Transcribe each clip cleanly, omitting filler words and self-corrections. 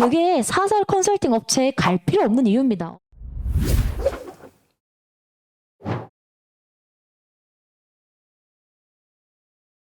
그게 사설 컨설팅 업체에 갈 필요 없는 이유입니다.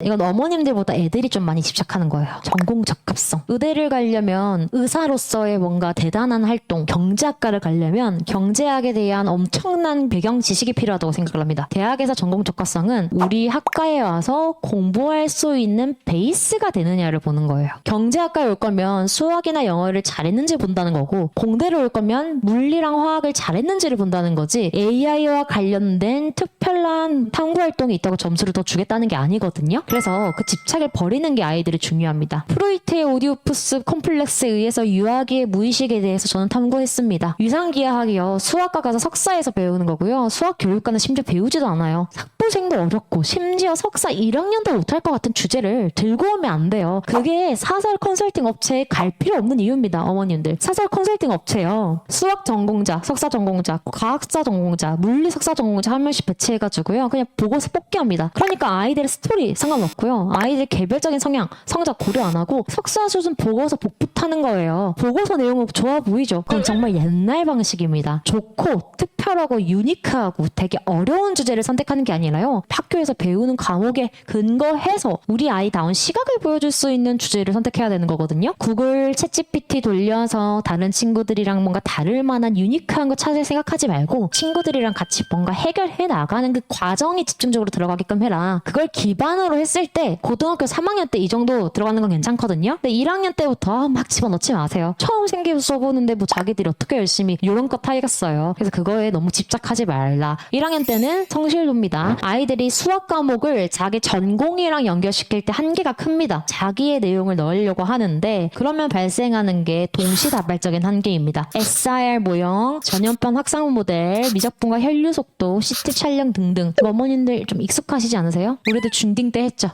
이건 어머님들보다 애들이 좀 많이 집착하는 거예요. 전공 적합성. 의대를 가려면 의사로서의 뭔가 대단한 활동, 경제학과를 가려면 경제학에 대한 엄청난 배경 지식이 필요하다고 생각을 합니다. 대학에서 전공 적합성은 우리 학과에 와서 공부할 수 있는 베이스가 되느냐를 보는 거예요. 경제학과에 올 거면 수학이나 영어를 잘했는지 본다는 거고, 공대로 올 거면 물리랑 화학을 잘했는지를 본다는 거지, AI와 관련된 특별한 탐구활동이 있다고 점수를 더 주겠다는 게 아니거든요. 그래서 그 집착을 버리는 게 아이들이 중요합니다. 프로이트의 오디오푸스 콤플렉스에 의해서 유아기의 무의식에 대해서 저는 탐구했습니다. 유상기하학이요. 수학과 가서 석사에서 배우는 거고요. 수학 교육과는 심지어 배우지도 않아요. 학부생도 어렵고 심지어 석사 1학년도 못할 것 같은 주제를 들고 오면 안 돼요. 그게 사설 컨설팅 업체에 갈 필요 없는 이유입니다. 어머님들. 사설 컨설팅 업체요. 수학 전공자, 석사 전공자, 과학사 전공자, 물리 석사 전공자 한 명씩 배치해가지고요. 그냥 보고서 뽑게 합니다. 그러니까 아이들의 스토리 상관없고요. 아이들 개별적인 성향, 성적 고려 안 하고 석사 수준 보고서 복붙 하는 거예요. 보고서 내용은 좋아 보이죠? 그건 정말 옛날 방식입니다. 좋고 특별하고 유니크하고 되게 어려운 주제를 선택하는 게 아니라요. 학교에서 배우는 과목에 근거해서 우리 아이다운 시각을 보여줄 수 있는 주제를 선택해야 되는 거거든요. 구글 챗GPT 돌려서 다른 친구들이랑 뭔가 다를 만한 유니크한 거 찾을 생각하지 말고 친구들이랑 같이 뭔가 해결해 나가는 그 과정이 집중적으로 들어가게끔 해라. 그걸 기반으로 했을 때 고등학교 3학년 때 이 정도 들어가는 건 괜찮거든요. 근데 1학년 때부터 막 집어넣지 마세요. 처음 생기부 써보는데 뭐 자기들이 어떻게 열심히 이런 거 타이겠어요. 그래서 그거에 너무 집착하지 말라. 1학년 때는 성실도입니다. 아이들이 수학 과목을 자기 전공이랑 연결시킬 때 한계가 큽니다. 자기의 내용을 넣으려고 하는데 그러면 발생하는 게 동시다발적인 한계입니다. SIR 모형, 전염병 확산 모델, 미적분과 혈류 속도, CT 촬영 등등. 어머님들 좀 익숙하시지 않으세요? 우리도 중딩 때 했죠.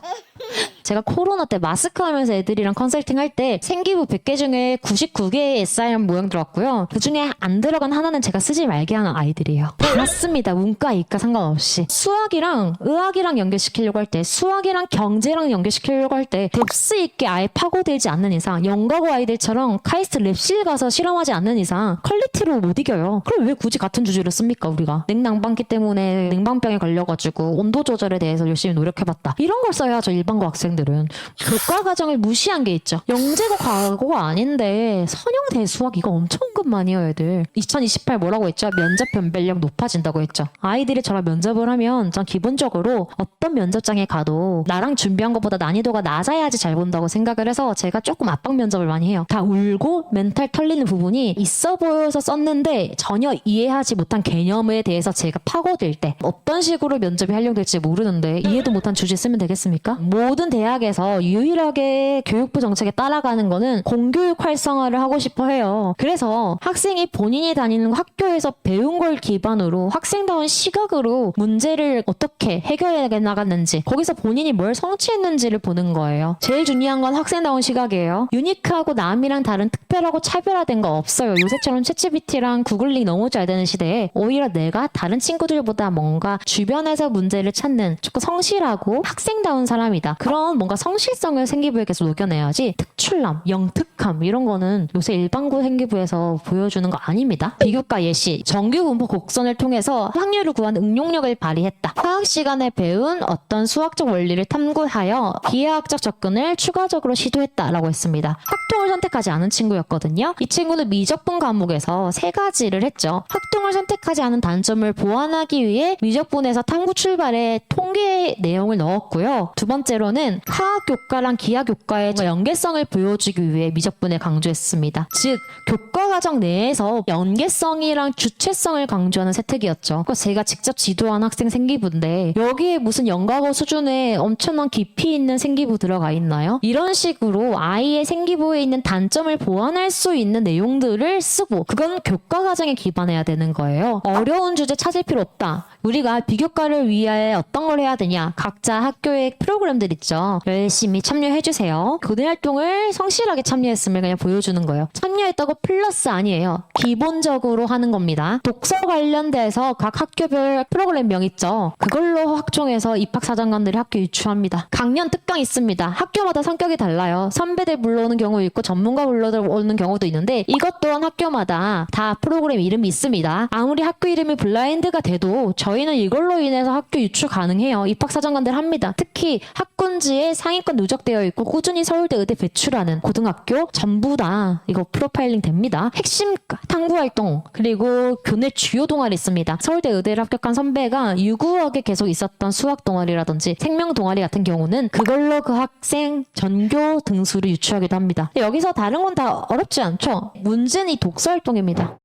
제가 코로나 때 마스크 하면서 애들이랑 컨설팅 할 때 생기부 100개 중에 99개의 SIR 모형 들어왔고요. 그 중에 안 들어간 하나는 제가 쓰지 말게 하는 아이들이에요. 맞습니다. 문과, 이과 상관없이. 수학이랑 의학이랑 연결시키려고 할 때, 수학이랑 경제랑 연결시키려고 할 때 뎁스 있게 아예 파고들지 않는 이상, 연가고 아이들처럼 카이스트 랩실 가서 실험하지 않는 이상 퀄리티로 못 이겨요. 그럼 왜 굳이 같은 주제를 씁니까 우리가? 냉난방기 때문에 냉방병에 걸려가지고 온도 조절에 대해서 열심히 노력해봤다. 이런 걸 써야죠 일반고 학생들은. 교과 과정을 무시한 게 있죠. 영재고 과거가 아닌데 선형대 수학 이거 엄청 은근많이요 애들. 2028 뭐라고 했죠? 면접 변별력 높아진다고 했죠. 아이들이 저랑 면접을 하면 전 기본적으로 어떤 면접장에 가도 나랑 준비한 것보다 난이도가 낮아야지 잘 본다고 생각을 해서 제가 조금 압박 면접을 많이 해요. 다 울고 멘탈 털리는 부분이 있어 보여서 썼는데 전혀 이해하지 못한 개념에 대해서 제가 파고들 때 어떤 식으로 면접이 활용될지 모르는데 이해도 못한 주제 쓰면 되겠습니까? 모든 대학에서 유일하게 교육부 정책에 따라가는 거는 공교육 활성화를 하고 싶어 해요. 그래서 학생이 본인이 다니는 학교에서 배운 걸 기반으로 학생다운 시각으로 문제를 어떻게 해결해 나갔는지, 거기서 본인이 뭘 성취했는지를 보는 거예요. 제일 중요한 건 학생다운 시각이에요. 유니크하고 남이랑 다른 특별하고 차별화된 거 없어요. 요새처럼 챗GPT랑 구글링 너무 잘 되는 시대에 오히려 내가 다른 친구들보다 뭔가 주변에서 문제를 찾는 조금 성실하고 학생다운 사람이다. 그런 뭔가 성실성을 생기부에 계속 녹여내야지 특출남, 영특함 이런 거는 요새 일반고 생기부에서 보여주는 거 아닙니다. 비교과 예시, 정규 분포 곡선을 통해서 확률을 구하는 응용력을 발휘했다. 화학 시간에 배운 어떤 수학적 원리를 탐구하여 비화학적 접근을 추가적으로 시도했다라고 했습니다. 학통을 선택하지 않은 친구였거든요. 이 친구는 미적분 과목에서 3가지를 했죠. 학통을 선택하지 않은 단점을 보완하기 위해 미적분에서 탐구 출발에 통계 내용을 넣었고요. 두 번째로는 화학 교과랑 기하 교과의 연계성을 보여주기 위해 미적분을 강조했습니다. 즉 교과 과정 내에서 연계성이랑 주체성을 강조하는 세특이었죠. 그거 제가 직접 지도한 학생 생기부인데 여기에 무슨 연과고 수준의 엄청난 깊이 있는 생기부 들어가 있나요? 이런 식으로 아이의 생기부에 있는 단점을 보완할 수 있는 내용들을 쓰고 그건 교과 과정에 기반해야 되는 거예요. 어려운 주제 찾을 필요 없다. 우리가 비교과를 위해 어떤 걸 해야 되냐? 각자 학교의 프로그램들 있죠. 열심히 참여해주세요. 교내 활동을 성실하게 참여했음을 그냥 보여주는 거예요. 참여했다고 플러스 아니에요. 기본적으로 하는 겁니다. 독서 관련돼서 각 학교별 프로그램명 있죠. 그걸로 확종해서 입학사정관들이 학교 유추합니다. 강연 특강 있습니다. 학교마다 성격이 달라요. 선배들 불러오는 경우 있고 전문가 불러오는 경우도 있는데 이것 또한 학교마다 다 프로그램 이름이 있습니다. 아무리 학교 이름이 블라인드가 돼도 저희는 이걸로 인해서 학교 유추 가능해요. 입학사정관들 합니다. 특히 학군지에 상위권 누적되어 있고 꾸준히 서울대 의대 배출하는 고등학교 전부 다 이거 프로파일링 됩니다. 핵심 탐구활동 그리고 교내 주요 동아리 있습니다. 서울대 의대를 합격한 선배가 유구하게 계속 있었던 수학 동아리라든지 생명 동아리 같은 경우는 그걸로 그 학생 전교 등수를 유추하기도 합니다. 여기서 다른 건 다 어렵지 않죠? 문제는 이 독서 활동입니다.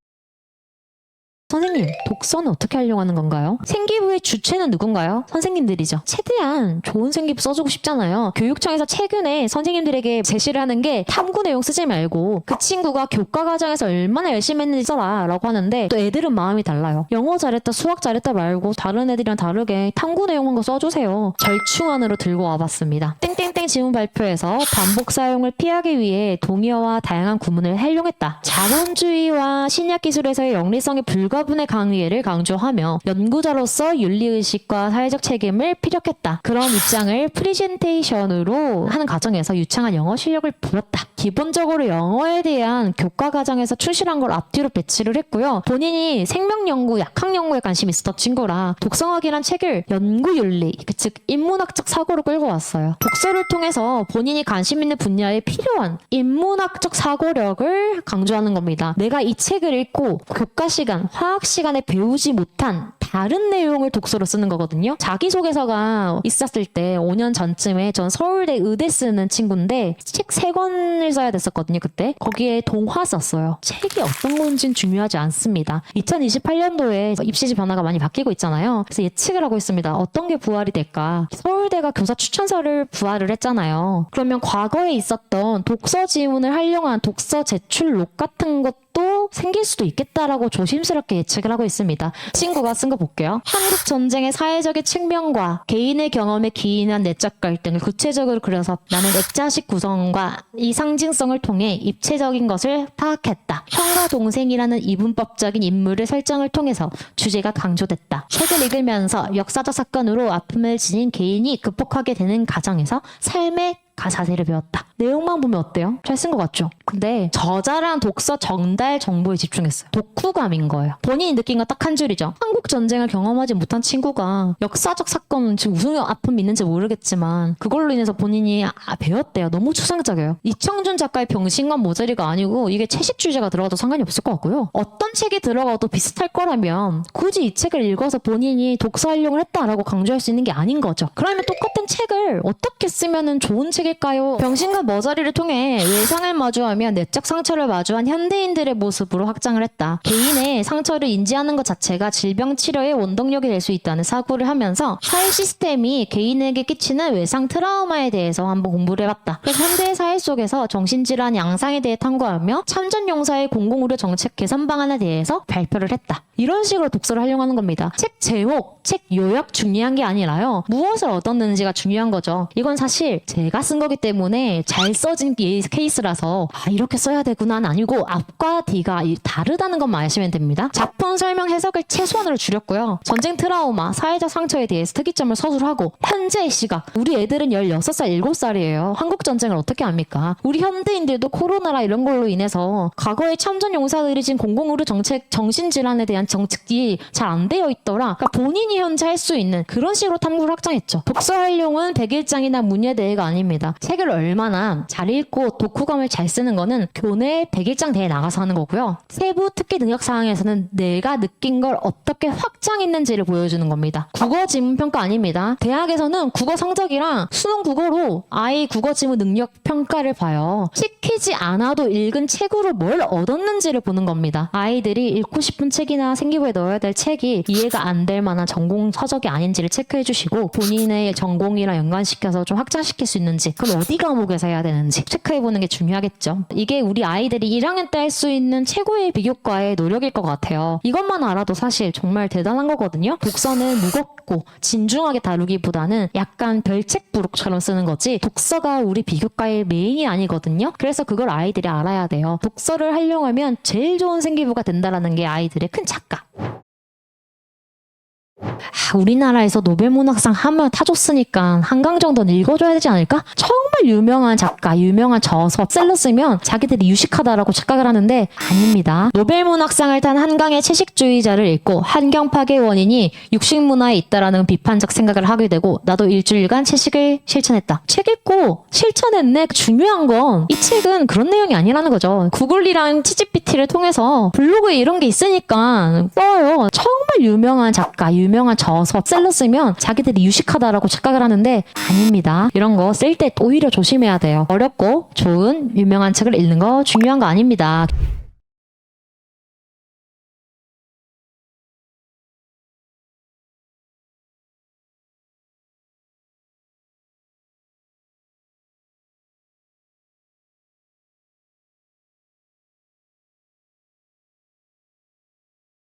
선생님, 독서는 어떻게 활용하는 건가요? 생기부의 주체는 누군가요? 선생님들이죠. 최대한 좋은 생기부 써주고 싶잖아요. 교육청에서 최근에 선생님들에게 제시를 하는 게 탐구 내용 쓰지 말고 그 친구가 교과 과정에서 얼마나 열심히 했는지 써라 라고 하는데 또 애들은 마음이 달라요. 영어 잘했다, 수학 잘했다 말고 다른 애들이랑 다르게 탐구 내용 한 거 써주세요. 절충안으로 들고 와봤습니다. 땡땡땡 지문 발표에서 반복 사용을 피하기 위해 동의어와 다양한 구문을 활용했다. 자본주의와 신약기술에서의 영리성의 불가분의 강의를 강조하며 연구자로서 윤리의식과 사회적 책임을 피력했다. 그런 입장을 프리젠테이션으로 하는 과정에서 유창한 영어 실력을 보였다. 기본적으로 영어에 대한 교과 과정에서 충실한 걸 앞뒤로 배치를 했고요. 본인이 생명연구, 약학연구에 관심이 있었던 친구라 독성학이란 책을 연구윤리, 즉 인문학적 사고로 끌고 왔어요. 독서를 통해서 본인이 관심 있는 분야에 필요한 인문학적 사고력을 강조하는 겁니다. 내가 이 책을 읽고 교과 시간, 화학 시간에 배우지 못한 다른 내용을 독서로 쓰는 거거든요. 자기소개서가 있었을 때 5년 전쯤에 전 서울대 의대 쓰는 친구인데 책 3권을 써야 됐었거든요. 그때 거기에 동화 썼어요. 책이 어떤 건지는 중요하지 않습니다. 2028년도에 입시지 변화가 많이 바뀌고 있잖아요. 그래서 예측을 하고 있습니다. 어떤 게 부활이 될까? 서울대가 교사 추천서를 부활을 했잖아요. 그러면 과거에 있었던 독서 지문을 활용한 독서 제출록 같은 것도 생길 수도 있겠다라고 조심스럽게 예측을 하고 있습니다. 친구가 쓴 거 볼게요. 한국 전쟁의 사회적인 측면과 개인의 경험에 기인한 내적 갈등을 구체적으로 그려서 나는 액자식 구성과 이 상징성을 통해 입체적인 것을 파악했다. 형과 동생이라는 이분법적인 인물의 설정을 통해서 주제가 강조됐다. 책을 읽으면서 역사적 사건으로 아픔을 지닌 개인이 극복하게 되는 과정에서 삶의 자세를 배웠다. 내용만 보면 어때요? 잘 쓴 것 같죠? 근데 저자랑 독서 전달 정보에 집중했어요. 독후감인 거예요. 본인이 느낀 건 딱 한 줄이죠. 한국 전쟁을 경험하지 못한 친구가 역사적 사건은 지금 무슨 아픔이 있는지 모르겠지만 그걸로 인해서 본인이 배웠대요. 너무 추상적이에요. 이청준 작가의 병신과 모자리가 아니고 이게 채식 주제가 들어가도 상관이 없을 것 같고요. 어떤 책이 들어가도 비슷할 거라면 굳이 이 책을 읽어서 본인이 독서 활용을 했다라고 강조할 수 있는 게 아닌 거죠. 그러면 똑같은 책을 어떻게 쓰면은 좋은 책일까요? 병신과 머저리를 통해 외상을 마주하며 내적 상처를 마주한 현대인들의 모습으로 확장을 했다. 개인의 상처를 인지하는 것 자체가 질병 치료의 원동력이 될 수 있다는 사고를 하면서 사회 시스템이 개인에게 끼치는 외상 트라우마에 대해서 한번 공부를 해봤다. 그래서 현대 사회 속에서 정신질환 양상에 대해 탐구하며 참전용사의 공공의료 정책 개선 방안에 대해서 발표를 했다. 이런 식으로 독서를 활용하는 겁니다. 책 제목, 책 요약 중요한 게 아니라요. 무엇을 얻었는지가 중요한 거죠. 이건 사실 제가 쓴 거기 때문에 잘 써진 케이스라서 이렇게 써야 되구나는 아니고 앞과 뒤가 다르다는 것만 아시면 됩니다. 작품 설명 해석을 최소한으로 줄였고요. 전쟁 트라우마, 사회적 상처에 대해서 특이점을 서술하고 현재의 시각, 우리 애들은 16살, 7살이에요. 한국 전쟁을 어떻게 압니까? 우리 현대인들도 코로나라 이런 걸로 인해서 과거에 참전 용사들이 지금 공공의료 정책, 정신질환에 대한 정책이 잘 안 되어 있더라. 그러니까 본인이 현재 할 수 있는 그런 식으로 탐구를 확장했죠. 독서 활용은 백일장이나 문예대회가 아닙니다. 책을 얼마나 잘 읽고 독후감을 잘 쓰는 거는 교내 백일장 대회에 나가서 하는 거고요. 세부 특기 능력 사항에서는 내가 느낀 걸 어떻게 확장했는지를 보여주는 겁니다. 국어 지문 평가 아닙니다. 대학에서는 국어 성적이랑 수능 국어로 아이 국어 지문 능력 평가를 봐요. 시키지 않아도 읽은 책으로 뭘 얻었는지를 보는 겁니다. 아이들이 읽고 싶은 책이나 생기부에 넣어야 될 책이 이해가 안 될 만한 전공 서적이 아닌지를 체크해 주시고 본인의 전공이랑 연관시켜서 좀 확장시킬 수 있는지 그건 어디 과목에서 해야 되는지 체크해보는 게 중요하겠죠. 이게 우리 아이들이 1학년 때 할 수 있는 최고의 비교과의 노력일 것 같아요. 이것만 알아도 사실 정말 대단한 거거든요. 독서는 무겁고 진중하게 다루기보다는 약간 별책 부록처럼 쓰는 거지 독서가 우리 비교과의 메인이 아니거든요. 그래서 그걸 아이들이 알아야 돼요. 독서를 하려고 하면 제일 좋은 생기부가 된다라는 게 아이들의 큰 착각. 우리나라에서 노벨문학상 하면 타줬으니까 한강 정도는 읽어줘야 되지 않을까? 정말 유명한 작가, 유명한 저서, 셀러 쓰면 자기들이 유식하다라고 착각을 하는데 아닙니다. 노벨문학상을 탄 한강의 채식주의자를 읽고 환경 파괴 원인이 육식문화에 있다라는 비판적 생각을 하게 되고 나도 일주일간 채식을 실천했다. 책 읽고 실천했네. 중요한 건 이 책은 그런 내용이 아니라는 거죠. 구글이랑 치지피티를 통해서 블로그에 이런 게 있으니까 써요. 정말 유명한 작가, 유명한 저서, 셀러 쓰면 자기들이 유식하다라고 착각을 하는데 아닙니다. 이런 거 쓸 때 오히려 조심해야 돼요. 어렵고 좋은 유명한 책을 읽는 거 중요한 거 아닙니다.